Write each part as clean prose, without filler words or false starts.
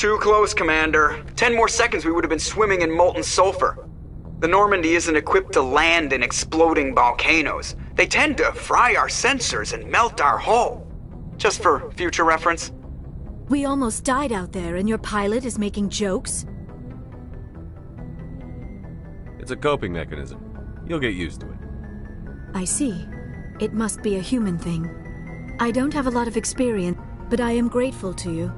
Too close, Commander. 10 more seconds we would have been swimming in molten sulfur. The Normandy isn't equipped to land in exploding volcanoes. They tend to fry our sensors and melt our hull. Just for future reference. We almost died out there and your pilot is making jokes? It's a coping mechanism. You'll get used to it. I see. It must be a human thing. I don't have a lot of experience, but I am grateful to you.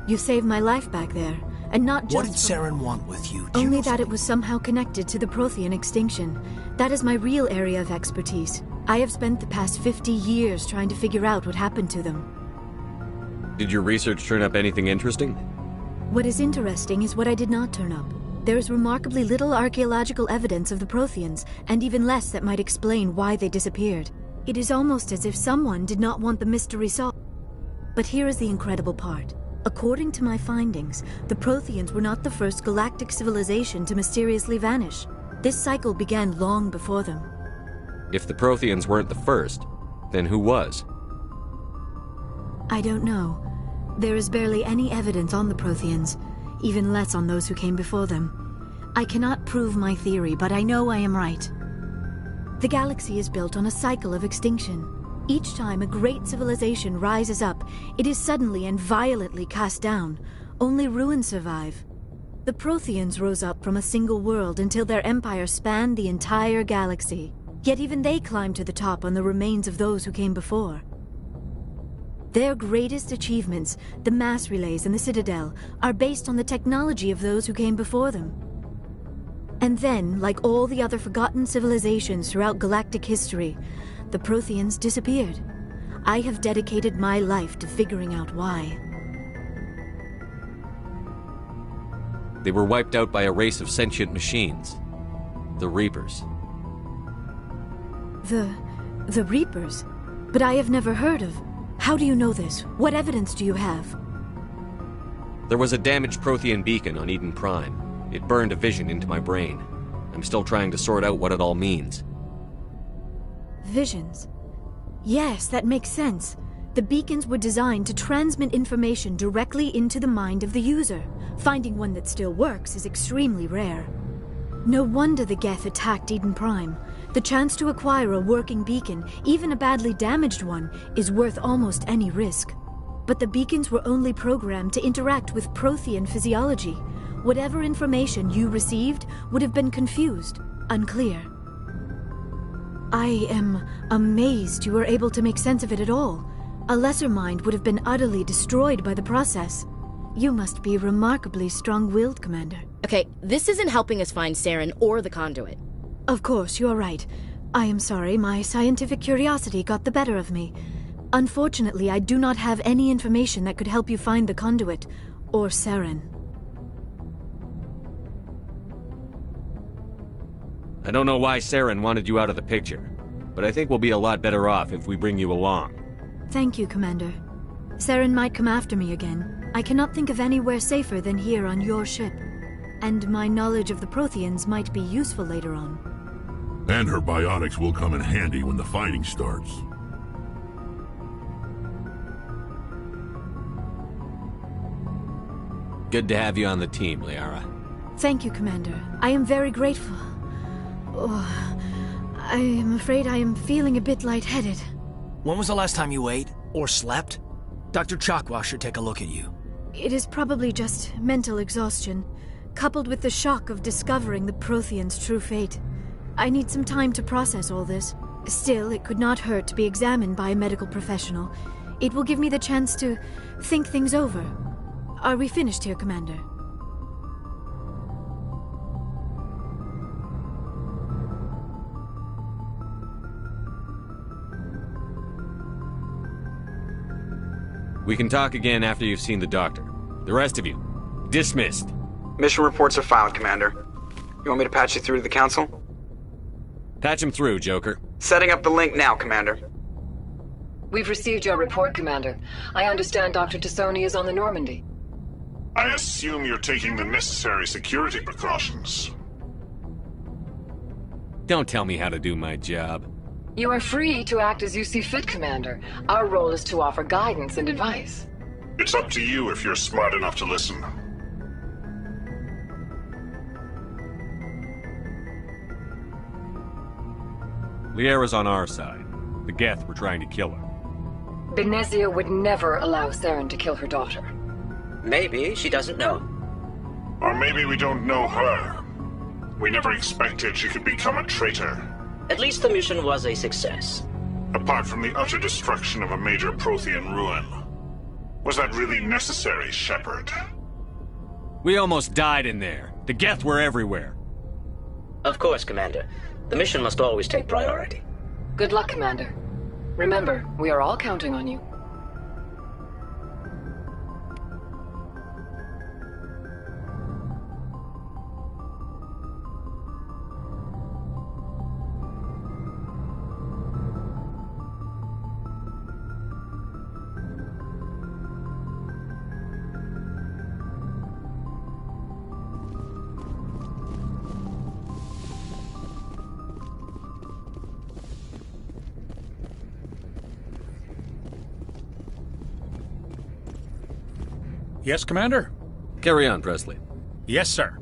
You saved my life back there, and not just— What did Saren want with you? Only that it was somehow connected to the Prothean extinction. That is my real area of expertise. I have spent the past 50 years trying to figure out what happened to them. Did your research turn up anything interesting? What is interesting is what I did not turn up. There is remarkably little archaeological evidence of the Protheans, and even less that might explain why they disappeared. It is almost as if someone did not want the mystery solved. But here is the incredible part. According to my findings, the Protheans were not the first galactic civilization to mysteriously vanish. This cycle began long before them. If the Protheans weren't the first, then who was? I don't know. There is barely any evidence on the Protheans, even less on those who came before them. I cannot prove my theory, but I know I am right. The galaxy is built on a cycle of extinction. Each time a great civilization rises up, it is suddenly and violently cast down. Only ruins survive. The Protheans rose up from a single world until their empire spanned the entire galaxy. Yet even they climbed to the top on the remains of those who came before. Their greatest achievements, the mass relays and the Citadel, are based on the technology of those who came before them. And then, like all the other forgotten civilizations throughout galactic history, the Protheans disappeared. I have dedicated my life to figuring out why. They were wiped out by a race of sentient machines. The Reapers. The Reapers? But I have never heard of. How do you know this? What evidence do you have? There was a damaged Prothean beacon on Eden Prime. It burned a vision into my brain. I'm still trying to sort out what it all means. Visions. Yes, that makes sense. The beacons were designed to transmit information directly into the mind of the user. Finding one that still works is extremely rare. No wonder the Geth attacked Eden Prime. The chance to acquire a working beacon, even a badly damaged one, is worth almost any risk. But the beacons were only programmed to interact with Prothean physiology. Whatever information you received would have been confused, unclear. I am amazed you were able to make sense of it at all. A lesser mind would have been utterly destroyed by the process. You must be remarkably strong-willed, Commander. Okay, this isn't helping us find Saren or the conduit. Of course, you are right. I am sorry, my scientific curiosity got the better of me. Unfortunately, I do not have any information that could help you find the conduit, or Saren. I don't know why Saren wanted you out of the picture, but I think we'll be a lot better off if we bring you along. Thank you, Commander. Saren might come after me again. I cannot think of anywhere safer than here on your ship. And my knowledge of the Protheans might be useful later on. And her biotics will come in handy when the fighting starts. Good to have you on the team, Liara. Thank you, Commander. I am very grateful. Oh, I am afraid I am feeling a bit lightheaded. When was the last time you ate or slept? Dr. Chakwa should take a look at you. It is probably just mental exhaustion, coupled with the shock of discovering the Protheans' true fate. I need some time to process all this. Still, it could not hurt to be examined by a medical professional. It will give me the chance to think things over. Are we finished here, Commander? We can talk again after you've seen the doctor. The rest of you, dismissed. Mission reports are filed, Commander. You want me to patch you through to the Council? Patch him through, Joker. Setting up the link now, Commander. We've received your report, Commander. I understand Dr. Tassoni is on the Normandy. I assume you're taking the necessary security precautions. Don't tell me how to do my job. You are free to act as you see fit, Commander. Our role is to offer guidance and advice. It's up to you if you're smart enough to listen. Liara's on our side. The Geth were trying to kill her. Benezia would never allow Saren to kill her daughter. Maybe she doesn't know. Or maybe we don't know her. We never expected she could become a traitor. At least the mission was a success. Apart from the utter destruction of a major Prothean ruin. Was that really necessary, Shepard? We almost died in there. The Geth were everywhere. Of course, Commander. The mission must always take priority. Good luck, Commander. Remember, we are all counting on you. Yes, Commander? Carry on, Presley. Yes, sir.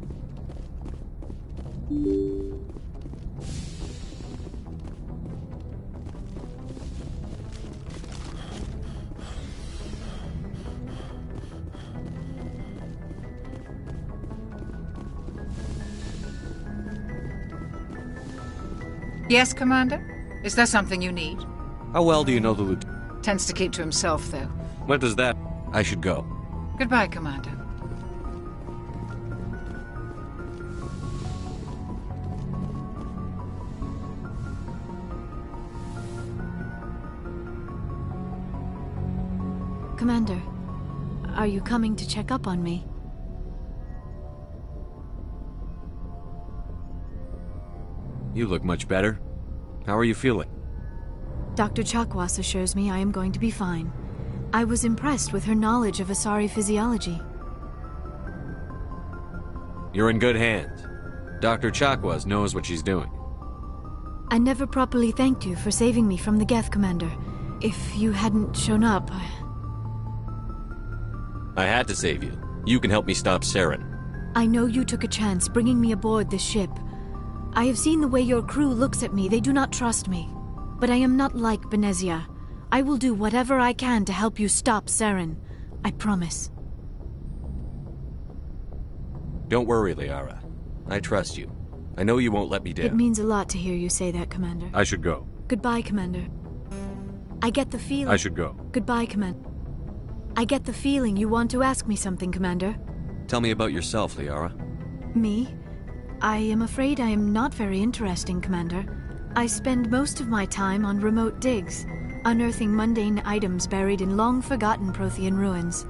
Yes, Commander? Is there something you need? How well do you know the lieutenant? Tends to keep to himself, though. What does that... I should go. Goodbye, Commander. Commander, are you coming to check up on me? You look much better. How are you feeling? Dr. Chakwas assures me I am going to be fine. I was impressed with her knowledge of Asari physiology. You're in good hands. Dr. Chakwas knows what she's doing. I never properly thanked you for saving me from the Geth, Commander. If you hadn't shown up... I had to save you. You can help me stop Saren. I know you took a chance bringing me aboard this ship. I have seen the way your crew looks at me. They do not trust me. But I am not like Benezia. I will do whatever I can to help you stop Saren. I promise. Don't worry, Liara. I trust you. I know you won't let me down. It means a lot to hear you say that, Commander. I should go. Goodbye, Commander. I get the feeling... I should go. Goodbye, Commander. I get the feeling you want to ask me something, Commander. Tell me about yourself, Liara. Me? I am afraid I am not very interesting, Commander. I spend most of my time on remote digs, unearthing mundane items buried in long-forgotten Prothean ruins.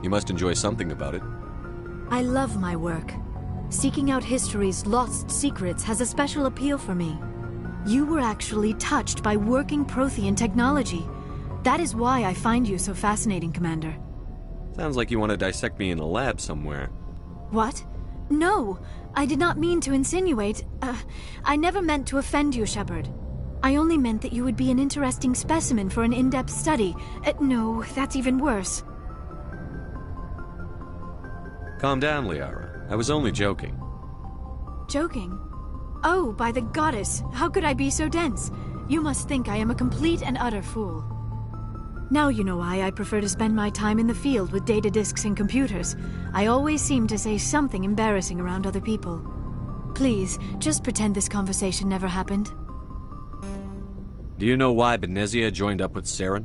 You must enjoy something about it. I love my work. Seeking out history's lost secrets has a special appeal for me. You were actually touched by working Prothean technology. That is why I find you so fascinating, Commander. Sounds like you want to dissect me in a lab somewhere. What? No! I did not mean to insinuate. I never meant to offend you, Shepard. I only meant that you would be an interesting specimen for an in-depth study. No, that's even worse. Calm down, Liara. I was only joking. Joking? Oh, by the goddess, how could I be so dense? You must think I am a complete and utter fool. Now you know why I prefer to spend my time in the field with data disks and computers. I always seem to say something embarrassing around other people. Please, just pretend this conversation never happened. Do you know why Benezia joined up with Saren?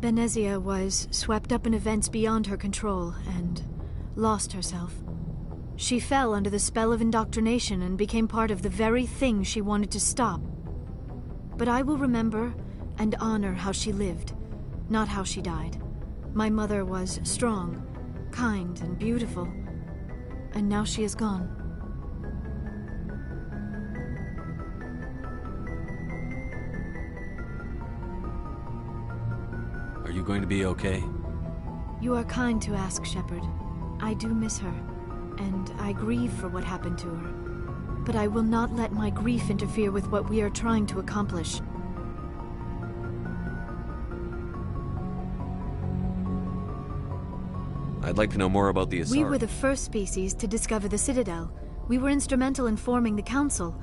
Benezia was swept up in events beyond her control and lost herself. She fell under the spell of indoctrination and became part of the very thing she wanted to stop. But I will remember and honor how she lived, not how she died. My mother was strong, kind, and beautiful, and now she is gone. Are you going to be okay? You are kind to ask, Shepard. I do miss her, and I grieve for what happened to her. But I will not let my grief interfere with what we are trying to accomplish. I'd like to know more about the Asari. We were the first species to discover the Citadel. We were instrumental in forming the Council.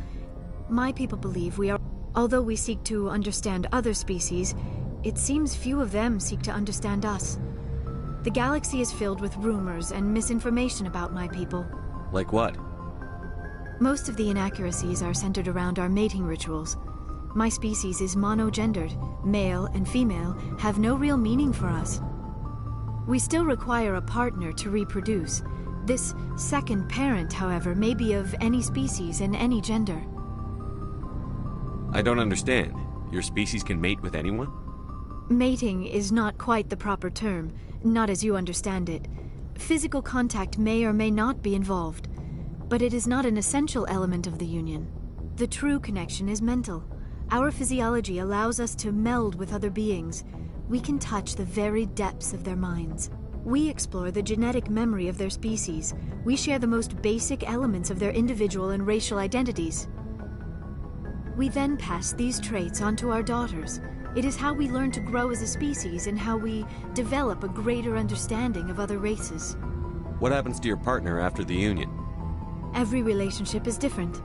My people believe we are... Although we seek to understand other species, it seems few of them seek to understand us. The galaxy is filled with rumors and misinformation about my people. Like what? Most of the inaccuracies are centered around our mating rituals. My species is monogendered. Male and female have no real meaning for us. We still require a partner to reproduce. This second parent, however, may be of any species and any gender. I don't understand. Your species can mate with anyone? Mating is not quite the proper term, not as you understand it. Physical contact may or may not be involved, but it is not an essential element of the union. The true connection is mental. Our physiology allows us to meld with other beings. We can touch the very depths of their minds. We explore the genetic memory of their species. We share the most basic elements of their individual and racial identities. We then pass these traits on to our daughters. It is how we learn to grow as a species and how we develop a greater understanding of other races. What happens to your partner after the union? Every relationship is different.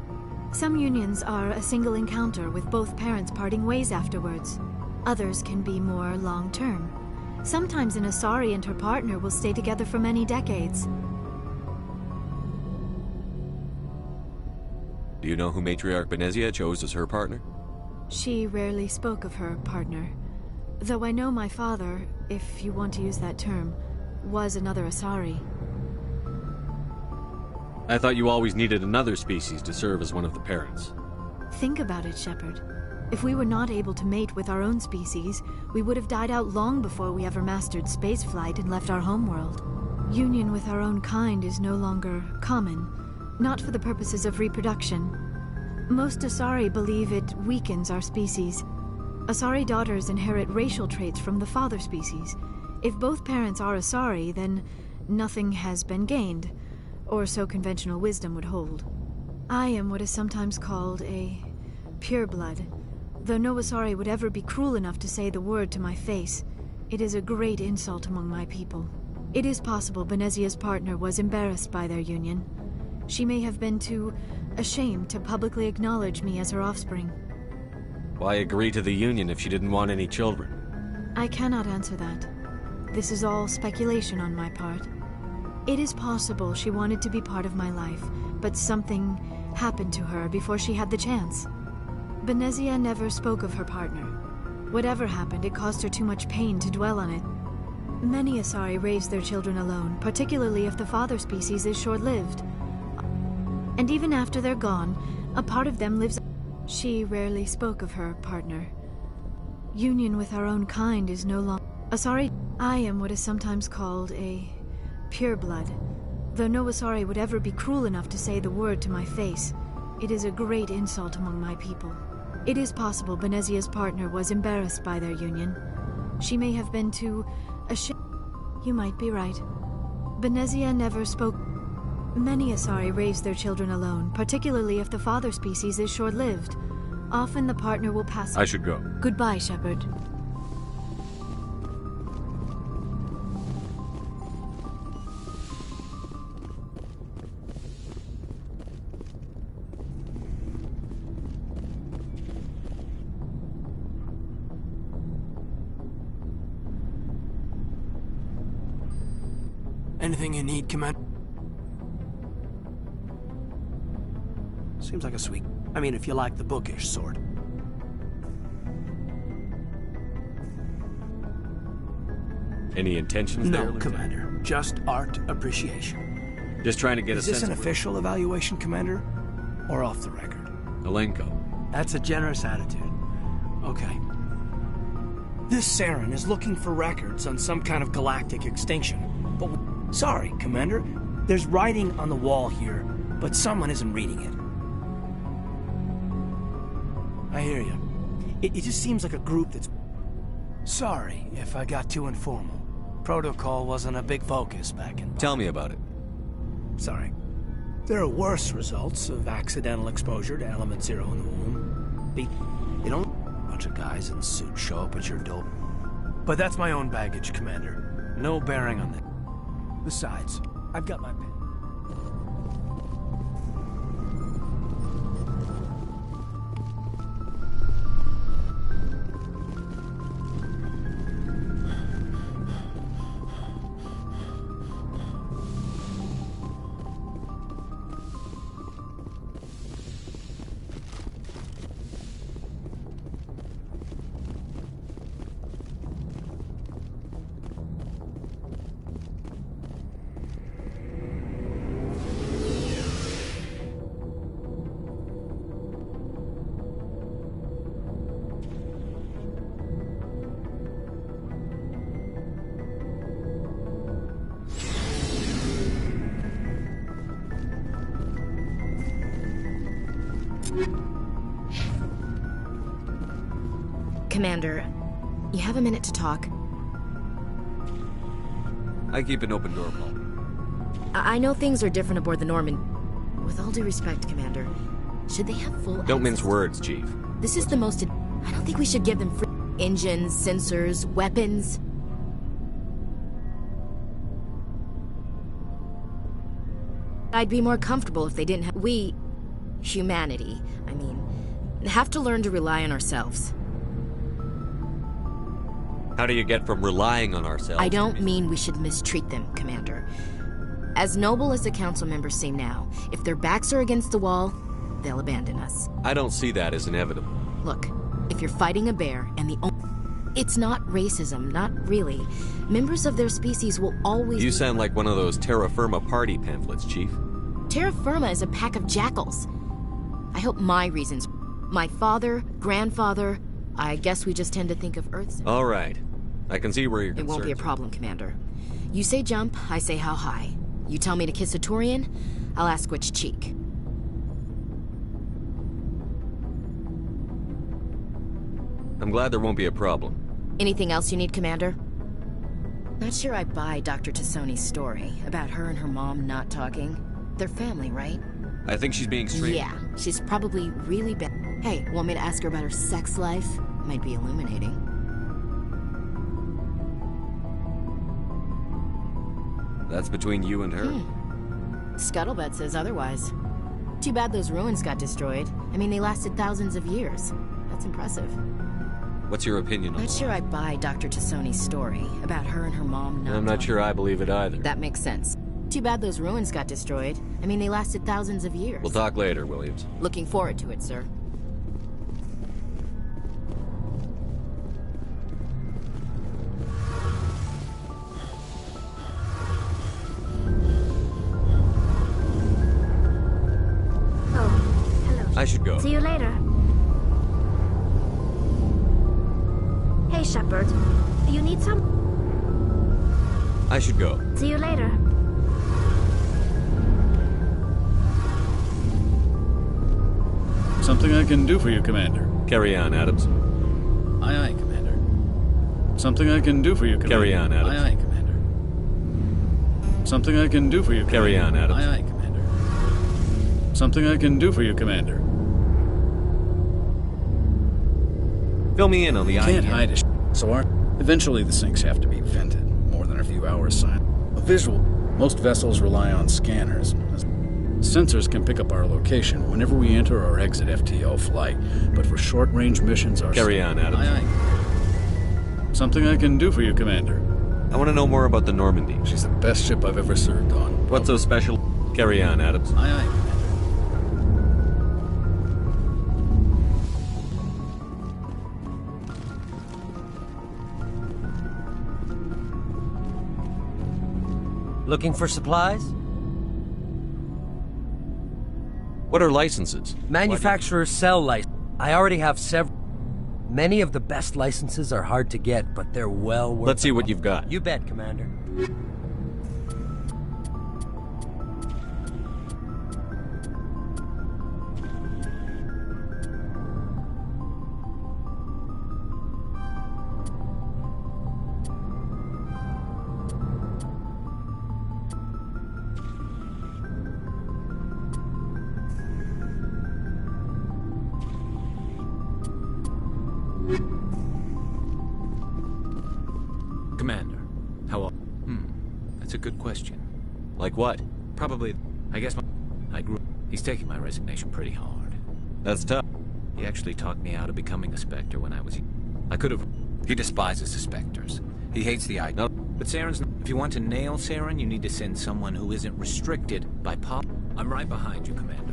Some unions are a single encounter with both parents parting ways afterwards. Others can be more long-term. Sometimes an Asari and her partner will stay together for many decades. Do you know who Matriarch Benezia chose as her partner? She rarely spoke of her partner. Though I know my father, if you want to use that term, was another Asari. I thought you always needed another species to serve as one of the parents. Think about it, Shepard. If we were not able to mate with our own species, we would have died out long before we ever mastered spaceflight and left our homeworld. Union with our own kind is no longer common, not for the purposes of reproduction. Most Asari believe it weakens our species. Asari daughters inherit racial traits from the father species. If both parents are Asari, then nothing has been gained, or so conventional wisdom would hold. I am what is sometimes called a pureblood. Though no Asari would ever be cruel enough to say the word to my face, it is a great insult among my people. It is possible Benezia's partner was embarrassed by their union. She may have been too ashamed to publicly acknowledge me as her offspring. Why agree to the union if she didn't want any children? I cannot answer that. This is all speculation on my part. It is possible she wanted to be part of my life, but something happened to her before she had the chance. Benezia never spoke of her partner. Whatever happened, it caused her too much pain to dwell on it. Many Asari raise their children alone, particularly if the father species is short-lived. And even after they're gone, a part of them lives... She rarely spoke of her partner. Union with our own kind is no longer... Asari... I am what is sometimes called a pureblood. Though no Asari would ever be cruel enough to say the word to my face, it is a great insult among my people. It is possible Benezia's partner was embarrassed by their union. She may have been too ashamed... You might be right. Benezia never spoke... Many Asari raise their children alone, particularly if the father species is short-lived. Often the partner will pass... I should go. Goodbye, Shepard. Anything you need, Commander? Seems like a sweet... I mean, if you like the bookish sort. Any intentions there, No, Lieutenant? Commander. Just art appreciation. Just trying to get a sense Is this an of... official evaluation, Commander? Or off the record? Alenko. That's a generous attitude. Okay. This Saren is looking for records on some kind of galactic extinction. But... Sorry, Commander. There's writing on the wall here, but someone isn't reading it. I hear you. It just seems like a group that's... Sorry if I got too informal. Protocol wasn't a big focus back in... Tell me about it. Sorry. There are worse results of accidental exposure to Element Zero in the womb. They don't... A bunch of guys in suits show up at your door. But that's my own baggage, Commander. No bearing on that. Besides, I've got my pen. Commander, you have a minute to talk? I keep an open door policy. I know things are different aboard the Norman. With all due respect, Commander, should they have full Don't mince access? words, Chief. This is the most... I don't think we should give them free engines, sensors, weapons. I'd be more comfortable if they didn't have... We, humanity, I mean, have to learn to rely on ourselves. How do you get from relying on ourselves? I don't mean we should mistreat them, Commander. As noble as the council members seem now, if their backs are against the wall, they'll abandon us. I don't see that as inevitable. Look, if you're fighting a bear and the it's not racism, not really. Members of their species will always... You sound like one of those terra firma party pamphlets, Chief. Terra firma is a pack of jackals. I hope my reasons... My father, grandfather... I guess we just tend to think of Earth's... All right. I can see where you're concerned. It won't be a problem, Commander. You say jump, I say how high. You tell me to kiss a Turian, I'll ask which cheek. I'm glad there won't be a problem. Anything else you need, Commander? Not sure I buy Dr. Tassoni's story about her and her mom not talking. They're family, right? I think she's being straight. Yeah, she's probably really bad. Hey, want me to ask her about her sex life? Might be illuminating. That's between you and her? Scuttlebutt says otherwise. Too bad those ruins got destroyed. I mean, they lasted thousands of years. That's impressive. What's your opinion on Not sure I buy Dr. Tassoni's story about her and her mom not I'm not sure I believe it either. That makes sense. Too bad those ruins got destroyed. I mean, they lasted thousands of years. We'll talk later, Williams. Looking forward to it, sir. I should go. See you later. Hey, Shepard. You need some? I should go. See you later. Something I can do for you, Commander. Carry on, Adams. Aye, aye, Commander. Something I can do for you, Commander. Carry on, Adams. Aye, aye, Commander. Something I can do for you, Commander. Carry on, Adams. Aye, aye, Commander. Something I can do for you, Commander. Fill me in on the Can't idea. hide a so eventually the sinks have to be vented. More than a few hours silent. A visual. Most vessels rely on scanners. Sensors can pick up our location whenever we enter or exit FTO flight, but for short-range missions, our... Carry on, Adams. Aye, aye. Something I can do for you, Commander. I want to know more about the Normandy. She's the best ship I've ever served on. What's so special? Carry on, Adams. Aye, aye, Commander. Looking for supplies? What are licenses? Manufacturers sell licenses. I already have several. Many of the best licenses are hard to get, but they're well worth Let's see what you've got. You bet, Commander. Commander, how are... good question. Like what? Probably, I guess he's taking my resignation pretty hard. That's tough. He actually talked me out of becoming a Spectre when I was... I could have... He despises the Spectres. He hates the idea. But Saren's... If you want to nail Saren, you need to send someone who isn't restricted by pop... I'm right behind you, Commander.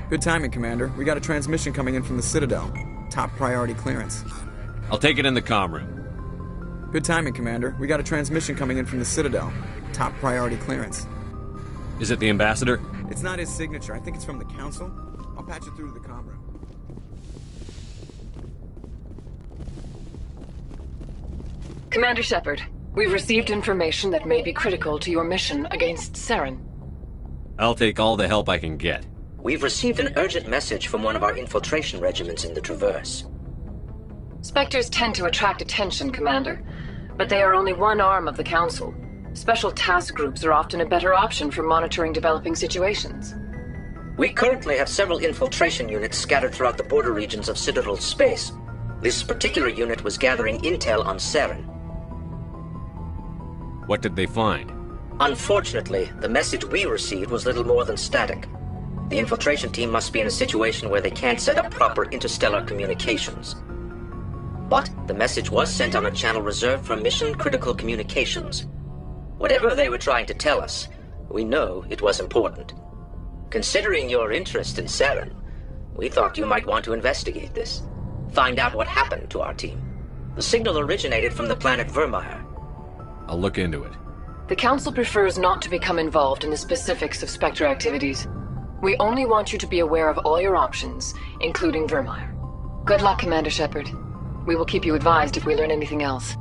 Good timing, Commander. We got a transmission coming in from the Citadel. Top priority clearance. I'll take it in the comm room. Good timing, Commander. We got a transmission coming in from the Citadel. Top priority clearance. Is it the Ambassador? It's not his signature. I think it's from the Council. I'll patch it through to the comm room. Commander Shepard, we've received information that may be critical to your mission against Saren. I'll take all the help I can get. We've received an urgent message from one of our infiltration regiments in the Traverse. Spectres tend to attract attention, Commander, but they are only one arm of the Council. Special task groups are often a better option for monitoring developing situations. We currently have several infiltration units scattered throughout the border regions of Citadel space. This particular unit was gathering intel on Saren. What did they find? Unfortunately, the message we received was little more than static. The infiltration team must be in a situation where they can't set up proper interstellar communications. But the message was sent on a channel reserved for mission-critical communications. Whatever they were trying to tell us, we know it was important. Considering your interest in Saren, we thought you might want to investigate this. Find out what happened to our team. The signal originated from the planet Vermeer. I'll look into it. The Council prefers not to become involved in the specifics of Spectre activities. We only want you to be aware of all your options, including Vermeer. Good luck, Commander Shepard. We will keep you advised if we learn anything else.